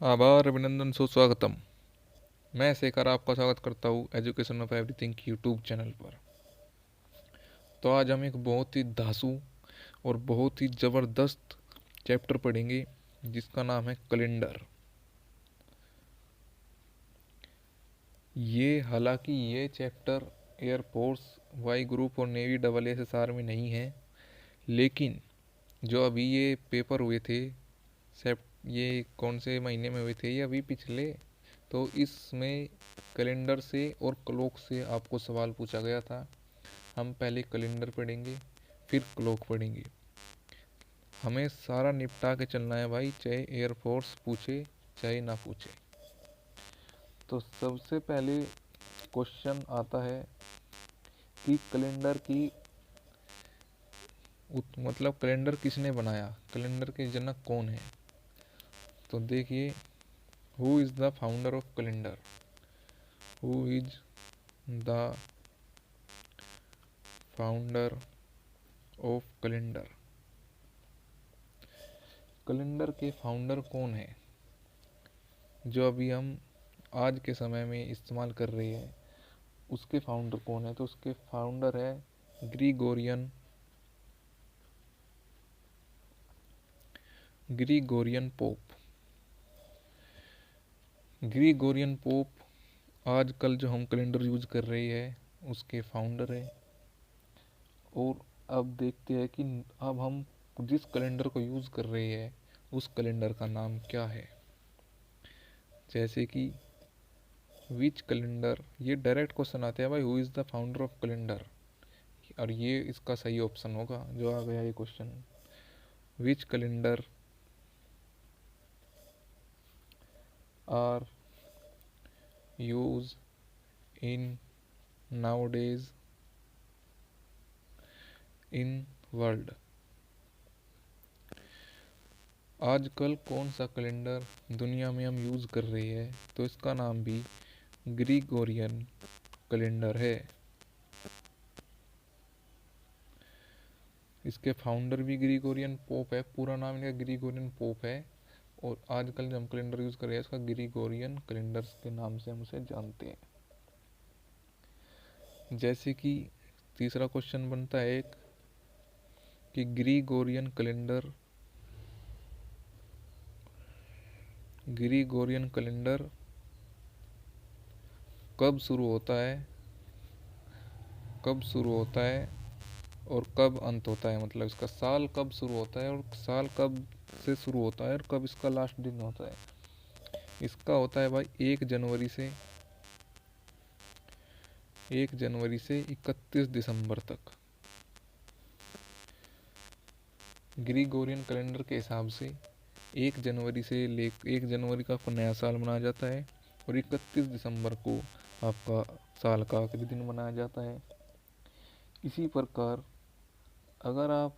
आभार अभिनंदन सुस्वागतम। मैं शेखर आपका स्वागत करता हूँ एजुकेशन ऑफ एवरीथिंग की यूट्यूब चैनल पर। तो आज हम एक बहुत ही धांसू और बहुत ही ज़बरदस्त चैप्टर पढ़ेंगे जिसका नाम है कैलेंडर। हालांकि ये चैप्टर एयरफोर्स, वाई ग्रुप और नेवी डबल एसएसआर में नहीं है, लेकिन जो अभी ये पेपर हुए थे, ये कौन से महीने में हुए थे, ये अभी पिछले, तो इसमें कैलेंडर से और क्लॉक से आपको सवाल पूछा गया था। हम पहले कैलेंडर पढ़ेंगे, फिर क्लॉक पढ़ेंगे। हमें सारा निपटा के चलना है भाई, चाहे एयरफोर्स पूछे चाहे ना पूछे। तो सबसे पहले क्वेश्चन आता है कि कैलेंडर की मतलब कैलेंडर किसने बनाया, कैलेंडर के जनक कौन है। तो देखिए, who is the founder of calendar, who is the founder of calendar. Calendar के फाउंडर कौन है जो अभी हम आज के समय में इस्तेमाल कर रहे हैं, उसके फाउंडर कौन है। तो उसके फाउंडर है ग्रीगोरियन पोप। ग्रीगोरियन पोप आजकल जो हम कैलेंडर यूज कर रहे हैं उसके फाउंडर है। और अब देखते हैं कि अब हम जिस कैलेंडर को यूज कर रहे हैं उस कैलेंडर का नाम क्या है। जैसे कि विच कैलेंडर, ये डायरेक्ट क्वेश्चन आते हैं भाई, who is the founder of calendar, और ये इसका सही ऑप्शन होगा जो आ गया ये question. Which calendar are use in nowadays in world. आजकल कौन सा कैलेंडर दुनिया में हम यूज़ कर रहे हैं, तो इसका नाम भी ग्रीगोरियन कैलेंडर है। इसके फाउंडर भी ग्रीगोरियन पोप है, पूरा नाम इनका ग्रीगोरियन पोप है। और आजकल जो हम कैलेंडर यूज़ कर रहे हैं इसका ग्रीगोरियन कैलेंडर के नाम से हम उसे जानते हैं। जैसे कि तीसरा क्वेश्चन बनता है एक कि ग्रीगोरियन कैलेंडर कब शुरू होता है, और कब अंत होता है। मतलब इसका साल कब शुरू होता है और साल कब से शुरू होता है और कब इसका लास्ट दिन होता है। इसका होता है भाई 1 जनवरी से 31 दिसंबर तक। ग्रीगोरियन कैलेंडर के हिसाब से 1 जनवरी का नया साल मनाया जाता है और 31 दिसंबर को आपका साल का आखिरी दिन मनाया जाता है। इसी प्रकार अगर आप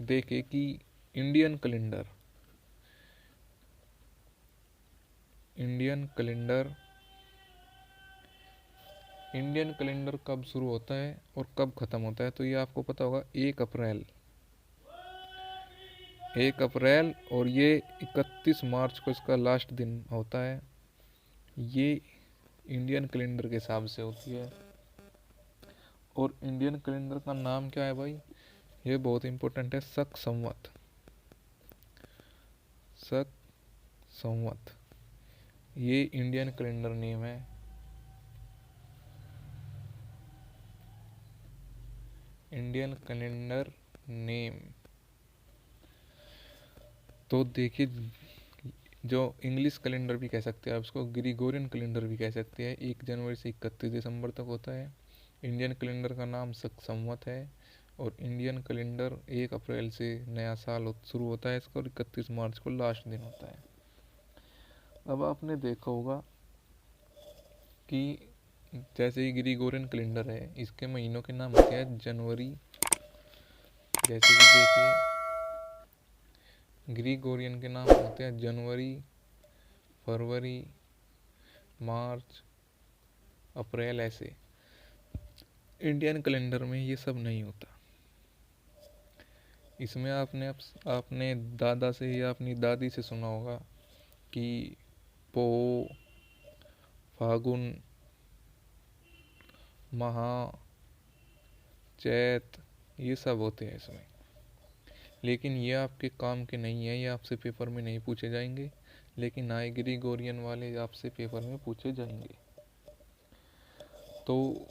देखें कि इंडियन कैलेंडर इंडियन कैलेंडर कब शुरू होता है और कब ख़त्म होता है, तो ये आपको पता होगा 1 अप्रैल और ये 31 मार्च को इसका लास्ट दिन होता है। ये इंडियन कैलेंडर के हिसाब से होती है। और इंडियन कैलेंडर का नाम क्या है भाई, ये बहुत इंपॉर्टेंट है, शक संवत। ये इंडियन कैलेंडर नेम है। Indian calendar name. तो देखिए, जो इंग्लिश कैलेंडर भी कह सकते हैं आप इसको, ग्रीगोरियन कैलेंडर भी कह सकते हैं, 1 जनवरी से 31 दिसंबर तक होता है। इंडियन कैलेंडर का नाम शक संवत है। और इंडियन कैलेंडर 1 अप्रैल से नया साल शुरू होता है इसका, और 31 मार्च को लास्ट दिन होता है। अब आपने देखा होगा कि जैसे ही ग्रीगोरियन कैलेंडर है, इसके महीनों के नाम होते हैं जनवरी। जैसे कि देखिए, ग्रीगोरियन के नाम होते हैं जनवरी, फरवरी, मार्च, अप्रैल। ऐसे इंडियन कैलेंडर में ये सब नहीं होता। इसमें आपने दादा से या अपनी दादी से सुना होगा कि पो, फागुन, महा, चैत, ये सब होते हैं इसमें। लेकिन ये आपके काम के नहीं है, ये आपसे पेपर में नहीं पूछे जाएंगे, लेकिन आए ग्रिगोरियन वाले आपसे पेपर में पूछे जाएंगे। तो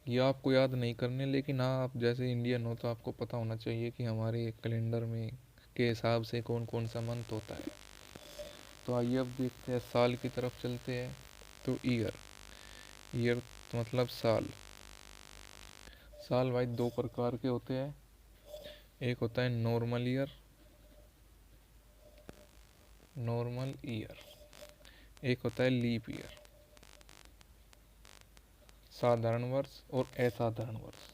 ये आपको याद नहीं करने, लेकिन हाँ, आप जैसे इंडियन हो तो आपको पता होना चाहिए कि हमारे कैलेंडर में के हिसाब से कौन कौन सा मंथ होता है। तो आइए अब देखते हैं, साल की तरफ चलते हैं। तो ईयर, ईयर मतलब साल। साल भाई दो प्रकार के होते हैं, एक होता है नॉर्मल ईयर, नॉर्मल ईयर, एक होता है लीप ईयर, साधारण वर्ष और असाधारण वर्ष।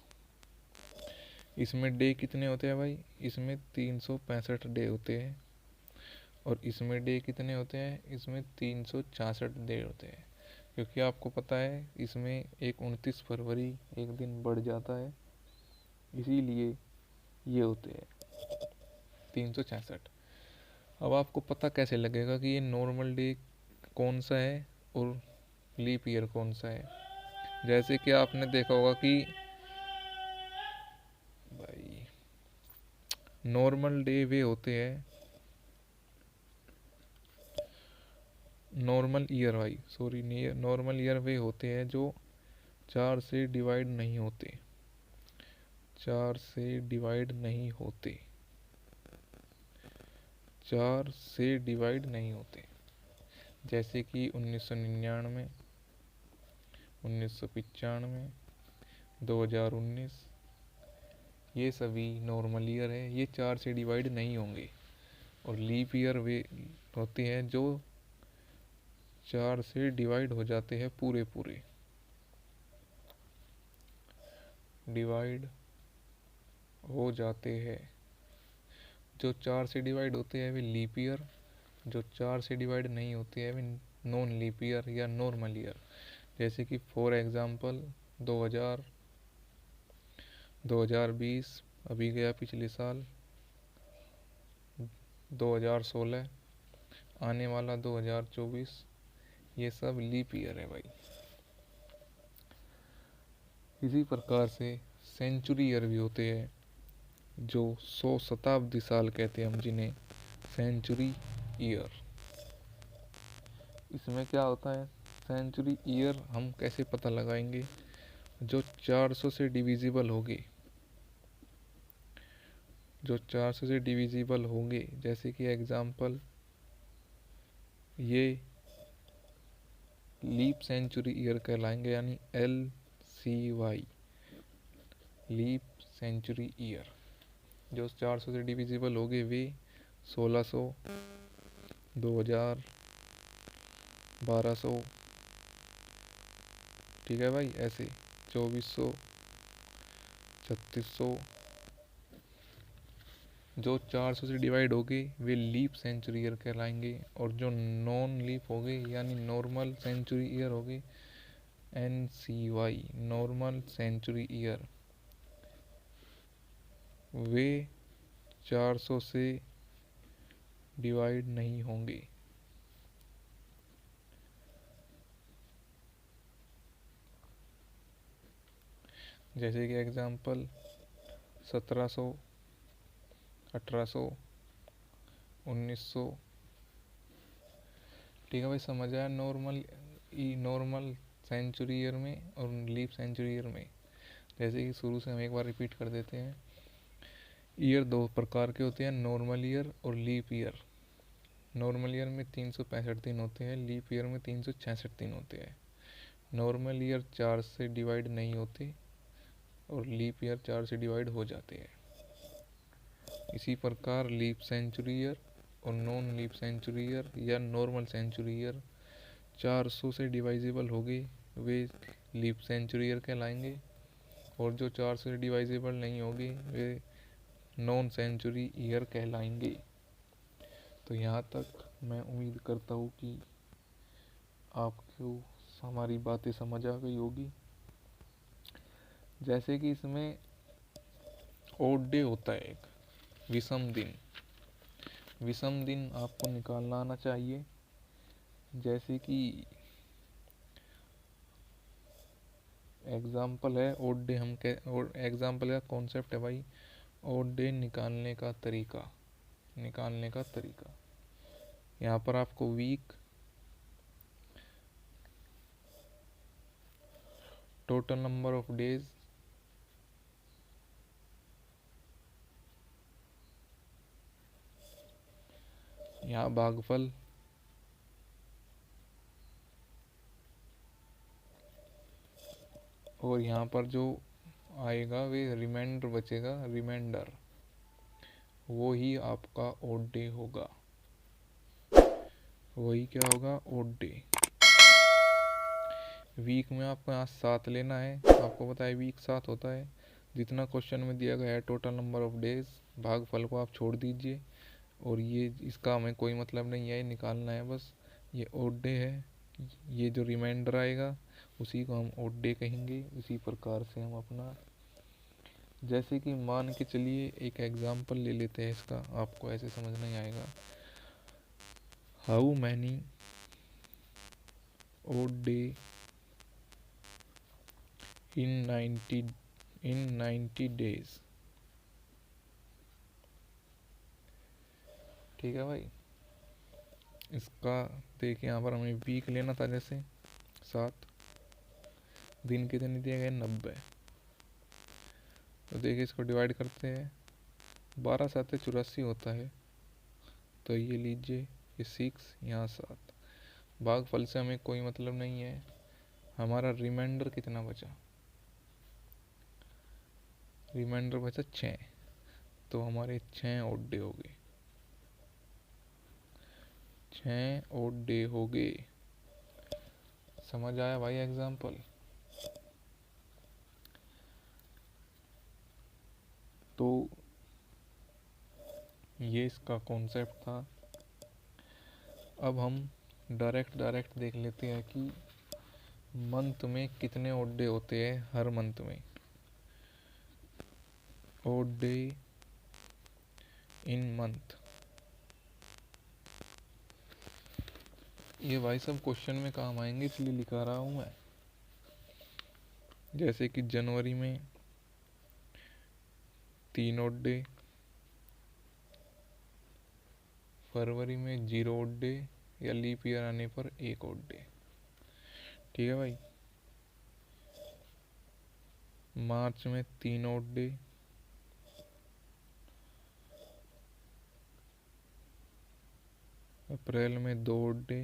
इसमें डे कितने होते हैं भाई? इसमें 365 डे होते हैं। और इसमें डे कितने होते हैं? इसमें 366 डे होते हैं। क्योंकि आपको पता है इसमें एक 29 फरवरी एक दिन बढ़ जाता है, इसीलिए ये होते हैं 366। अब आपको पता कैसे लगेगा कि ये नॉर्मल डे कौन सा है और लीप ईयर कौन सा है? जैसे कि आपने देखा होगा कि भाई नॉर्मल डे वे होते हैं, नॉर्मल ईयर भाई सॉरी, नॉर्मल ईयर वे होते हैं जो 4 से डिवाइड नहीं होते, 4 से डिवाइड नहीं होते, 4 से डिवाइड नहीं होते। जैसे कि 1999, 1995, 2019, ये सभी नॉर्मल ईयर है, ये 4 से डिवाइड नहीं होंगे। और लीप ईयर वे होते हैं जो 4 से डिवाइड हो जाते हैं, पूरे पूरे डिवाइड हो जाते हैं। जो 4 से डिवाइड होते हैं वे लीप ईयर, जो 4 से डिवाइड नहीं होते हैं वे नॉन लीप ईयर या नॉर्मल ईयर। जैसे कि फॉर एग्जांपल 2000, 2020 अभी गया पिछले साल, 2016 आने वाला 2024, ये सब लीप ईयर है भाई। इसी प्रकार से सेंचुरी ईयर भी होते हैं, जो 100 शताब्दी साल कहते हैं हम जिन्हें, सेंचुरी ईयर। इसमें क्या होता है? सेंचुरी ईयर हम कैसे पता लगाएंगे? जो 400 से डिविजिबल होगी, जो 400 से डिविजिबल होंगे, जैसे कि एग्जांपल ये लीप सेंचुरी ईयर कहलाएंगे, यानी LCY, लीप सेंचुरी ईयर। जो 400 से डिविजिबल होंगे वे 1600, 2000, 1200, ठीक है भाई, ऐसे 2400, 3600। जो 400 से डिवाइड होगी वे लीप सेंचुरी ईयर कहलाएंगे, और जो नॉन लीप होगी यानी नॉर्मल सेंचुरी ईयर होगी, NCY, नॉर्मल सेंचुरी ईयर, वे 400 से डिवाइड नहीं होंगे। जैसे कि एग्जांपल 1700, 1800, 1900, ठीक है भाई, समझ आया? नॉर्मल सेंचुरी ईयर में और लीप सेंचुरी ईयर में। जैसे कि शुरू से हम एक बार रिपीट कर देते हैं, ईयर दो प्रकार के होते हैं, नॉर्मल ईयर और लीप ईयर। नॉर्मल ईयर में 365 दिन होते हैं, लीप ईयर में 366 दिन होते हैं। नॉर्मल ईयर 4 से डिवाइड नहीं होते और लीप ईयर 4 से डिवाइड हो जाते हैं। इसी प्रकार लीप सेंचुरी ईयर और नॉन लीप सेंचुरी ईयर या नॉर्मल सेंचुरी ईयर 400 से डिवाइजेबल होगी, वे लीप सेंचुरी ईयर कहलाएंगे। और जो 400 से डिवाइजेबल नहीं होगी वे नॉन सेंचुरी ईयर कहलाएंगे। तो यहाँ तक मैं उम्मीद करता हूँ कि आपको हमारी बातें समझ आ गई होगी। जैसे कि इसमें ओड डे होता है एक, विषम दिन। विषम दिन आपको निकालना आना चाहिए। जैसे कि एग्जाम्पल है ओड डे, हम कह और एग्जाम्पल का कॉन्सेप्ट है भाई ओड डे निकालने का तरीका। यहाँ पर आपको week, total number of days, यहाँ भागफल, और यहाँ पर जो आएगा वे रिमाइंडर बचेगा, रिमाइंडर, वो ही आपका ओड डे होगा। वही क्या होगा? Odd day. वीक में आपको यहाँ 7 लेना है, आपको पता है वीक 7 होता है। जितना क्वेश्चन में दिया गया है टोटल नंबर ऑफ डेज, भागफल को आप छोड़ दीजिए, और ये इसका हमें कोई मतलब नहीं है, निकालना है बस। ये ओड डे है, ये जो रिमाइंडर आएगा उसी को हम ओड डे कहेंगे। उसी प्रकार से हम अपना, जैसे कि मान के चलिए एक एग्जाम्पल ले लेते हैं इसका, आपको ऐसे समझ नहीं आएगा। How many odd day in 90 days. ठीक है भाई, इसका देखिए यहाँ पर हमें वीक लेना था, जैसे 7 दिन कितने दिए गए? 90। तो देखिए इसको डिवाइड करते हैं, 12 7 84 होता है, तो ये लीजिए ये 6, यहाँ 7। भागफल से हमें कोई मतलब नहीं है, हमारा रिमाइंडर कितना बचा? रिमाइंडर बचा 6, तो हमारे 6 ओड डे हो गए, 6 ओड डे हो गए। समझ आया भाई एग्जाम्पल? तो ये इसका कॉन्सेप्ट था। अब हम डायरेक्ट देख लेते हैं कि मंथ में कितने ओड डे होते हैं हर मंथ में। ओड डे इन मंथ, ये भाई सब क्वेश्चन में काम आएंगे इसलिए लिखा रहा हूँ मैं। जैसे कि जनवरी में 3 ओड डे, फरवरी में 0 ओड डे, या लीप ईयर आने पर 1 ओड डे। ठीक है भाई। मार्च में 3 ओड डे, अप्रैल में 2 ओड डे,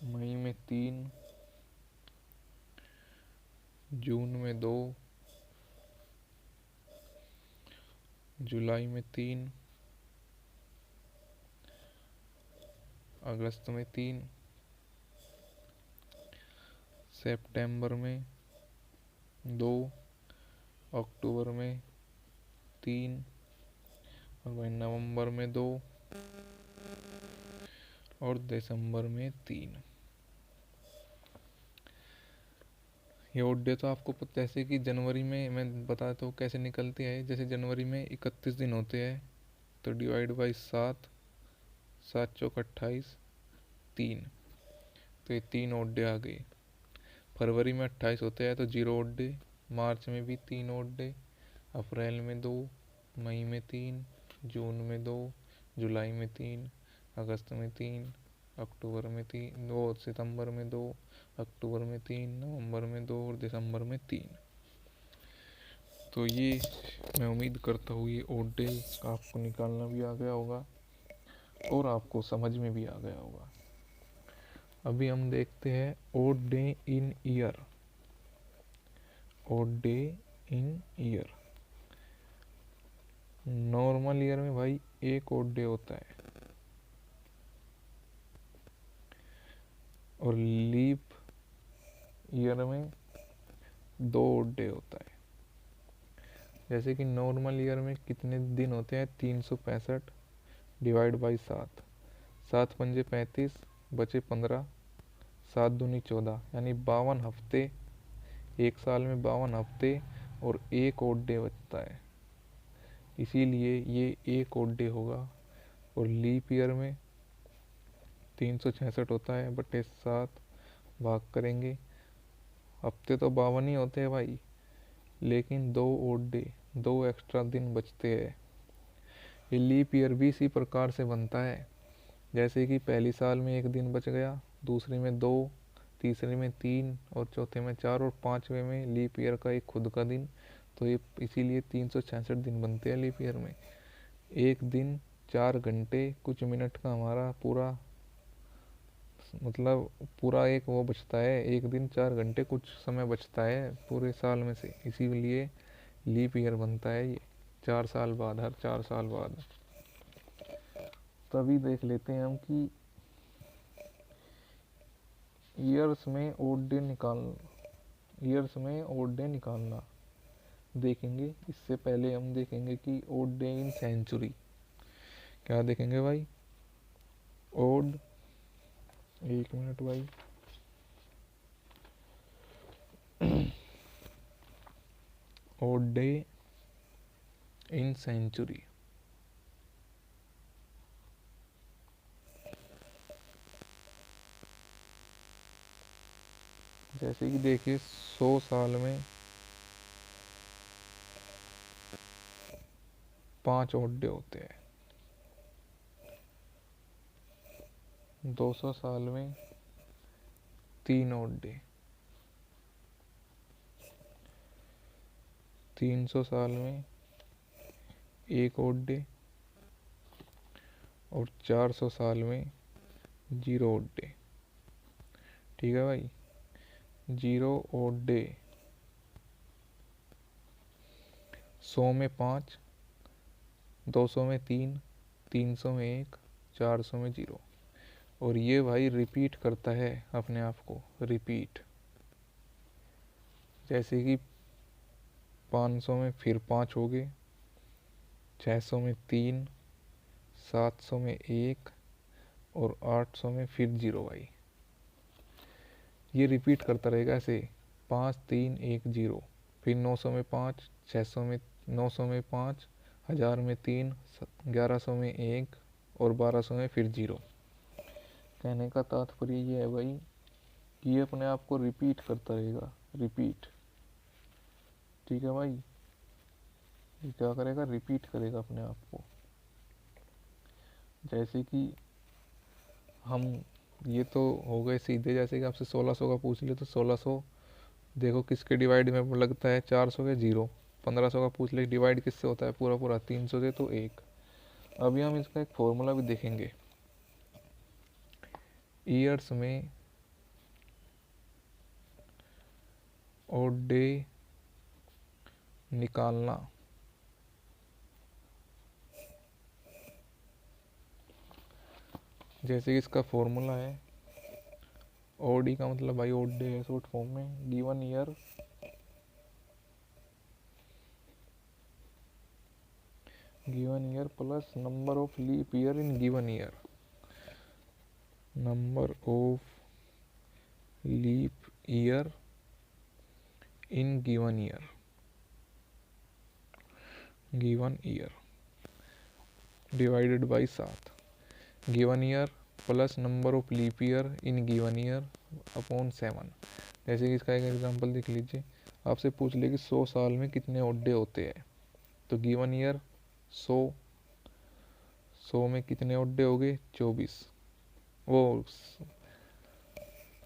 मई में 3, जून में 2, जुलाई में 3, अगस्त में 3, सितंबर में 2, अक्टूबर में 3, और भाई नवंबर में 2, और दिसंबर में 3। ये ओड डे तो आपको पता, जैसे कि जनवरी में मैं बताता हूँ कैसे निकलती है। जैसे जनवरी में 31 दिन होते हैं, तो डिवाइड बाई 7, 7 चौक 28, 3, तो ये 3 ओड डे आ गए। फरवरी में 28 होते हैं तो 0 ओड डे, मार्च में भी 3 ओड डे, अप्रैल में 2, मई में 3, जून में 2, जुलाई में 3, अगस्त में 3, अक्टूबर में 3, 2 सितंबर में 2, अक्टूबर में 3, नवंबर में 2, और दिसंबर में 3। तो ये मैं उम्मीद करता हूँ ये ओड डे आपको निकालना भी आ गया होगा और आपको समझ में भी आ गया होगा। अभी हम देखते हैं odd day in year. Odd day in year, normal year में भाई 1 ओड डे होता है, और लीप ईयर में 2 ओड डे होता है। जैसे कि नॉर्मल ईयर में कितने दिन होते हैं? 365 डिवाइड बाई 7, 7 पंजे 35, बचे 15, 7 दूनी 14, यानी 52 हफ्ते। एक साल में 52 हफ्ते और 1 ओड डे बचता है, इसीलिए ये 1 ओड डे होगा। और लीप ईयर में 366 होता है बटे 7 भाग करेंगे। हफ्ते तो 52 ही होते हैं भाई, लेकिन 2 ओड डे, 2 एक्स्ट्रा दिन बचते हैं। ये लीप ईयर भी इसी प्रकार से बनता है, जैसे कि पहली साल में 1 दिन बच गया, दूसरी में 2, तीसरे में 3 और चौथे में 4 और पांचवे में लीप ईयर का एक खुद का दिन। तो ये इसीलिए 366 दिन बनते हैं लीप ईयर में। एक दिन 4 घंटे कुछ मिनट का हमारा पूरा, मतलब पूरा एक वो बचता है, एक दिन 4 घंटे कुछ समय बचता है पूरे साल में से, इसीलिए लीप ईयर बनता है ये 4 साल बाद, हर 4 साल बाद। तभी देख लेते हैं हम कि ईयर्स में ओड डे निकालना देखेंगे। इससे पहले हम देखेंगे कि ओड डे इन सेंचुरी। क्या देखेंगे भाई? ओड, 1 मिनट भाई, ओड डे इन सेंचुरी। जैसे कि देखिए 100 साल में 5 ओड डे होते हैं, 200 साल में 3 ओड डे, 300 साल में 1 ओड डे और 400 साल में 0 ओड डे। ठीक है भाई, 0 ओड डे। 100 में 5, 200 में 3, 300 में 1, 400 में 0। और ये भाई रिपीट करता है अपने आप को, रिपीट। जैसे कि 500 में फिर 5 हो गए, 600 में 3, 700 में 1 और 800 में फिर 0 भाई। ये रिपीट करता रहेगा ऐसे, 5 3 1 0। फिर 900 में 5, 600 में 900 में 5, 1000 में 3, 1100 में 1 और 1200 में फिर 0। कहने का तात्पर्य ये है भाई कि ये अपने आप को रिपीट करता रहेगा, रिपीट। ठीक है भाई, ये क्या करेगा? रिपीट करेगा अपने आप को। जैसे कि हम, ये तो हो गए सीधे, जैसे कि आपसे 1600 का पूछ ले तो 1600 देखो किसके डिवाइड में लगता है, 400 के 0। 1500 का पूछ ले डिवाइड किससे होता है पूरा पूरा, 300 से, तो 1। अभी हम इसका एक फॉर्मूला भी देखेंगे। ईयर्स में ओड डे निकालना। जैसे कि इसका फॉर्मूला है, ओडी का मतलब भाई ओड डे है शॉर्ट फॉर्म में, given year plus number of leap year in given year. Number of leap year in given year divided by 7। Given year plus number of leap year in given year upon 7। जैसे कि इसका एक example देख लीजिए, आपसे पूछ ले कि 100 साल में कितने ओड डे होते हैं, तो गिवन ईयर 100 में कितने ओड डे हो गए? 24। वो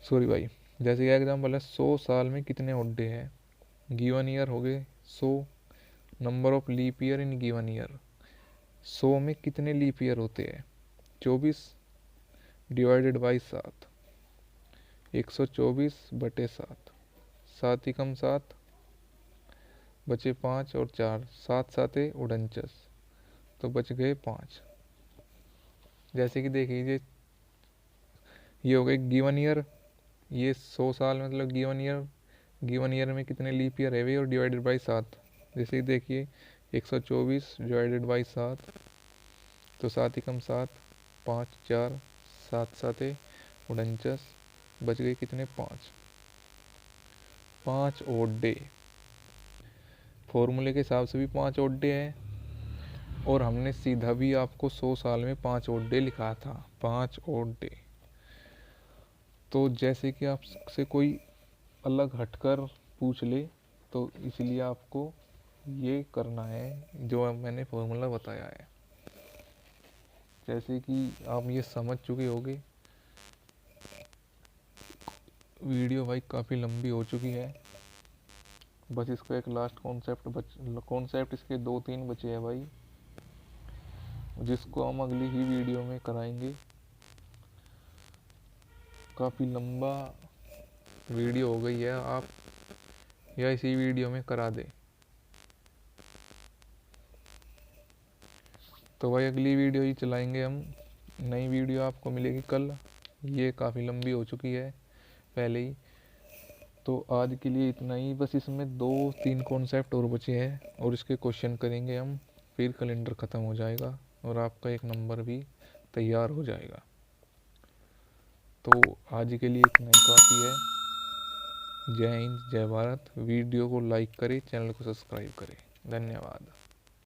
सॉरी भाई, जैसे कि एग्जांपल है 100 साल में कितने ओड डे हैं, गिवन ईयर हो गए 100, number of leap year in given year, 100 में कितने लीप ईयर होते हैं? 24 डिवाइडेड बाई 7, 124 बटे 7, 7 ही कम 7 बचे 5 और 4, 7 7 49, तो बच गए 5। जैसे कि देखिए ये हो गए गिवन ईयर, ये 100 साल मतलब गिवन ईयर में कितने लीप ईयर है वे, और डिवाइडेड बाई 7। जैसे कि देखिए 124 डिवाइडेड बाई 7, तो 7 ही कम 7, 5 4, 7 7 49, बच गए कितने? 5 ओड डे। फॉर्मूले के हिसाब से भी 5 ओड डे है, और हमने सीधा भी आपको 100 साल में 5 ओड डे लिखा था, 5 ओड डे। तो जैसे कि आपसे कोई अलग हटकर पूछ ले, तो इसलिए आपको ये करना है जो मैंने फॉर्मूला बताया है। जैसे कि आप ये समझ चुके होंगे। वीडियो भाई काफ़ी लंबी हो चुकी है, बस इसका एक लास्ट कॉन्सेप्ट इसके 2-3 बचे हैं भाई, जिसको हम अगली ही वीडियो में कराएंगे। काफ़ी लंबा वीडियो हो गई है, आप या इसी वीडियो में करा दें। तो भाई अगली वीडियो ही चलाएंगे हम, नई वीडियो आपको मिलेगी कल। ये काफ़ी लंबी हो चुकी है पहले ही। तो आज के लिए इतना ही, बस इसमें 2-3 कॉन्सेप्ट और बचे हैं और इसके क्वेश्चन करेंगे हम, फिर कैलेंडर ख़त्म हो जाएगा और आपका एक नंबर भी तैयार हो जाएगा। तो आज के लिए इतना ही काफ़ी है। जय हिंद, जय भारत। वीडियो को लाइक करें, चैनल को सब्सक्राइब करें। धन्यवाद।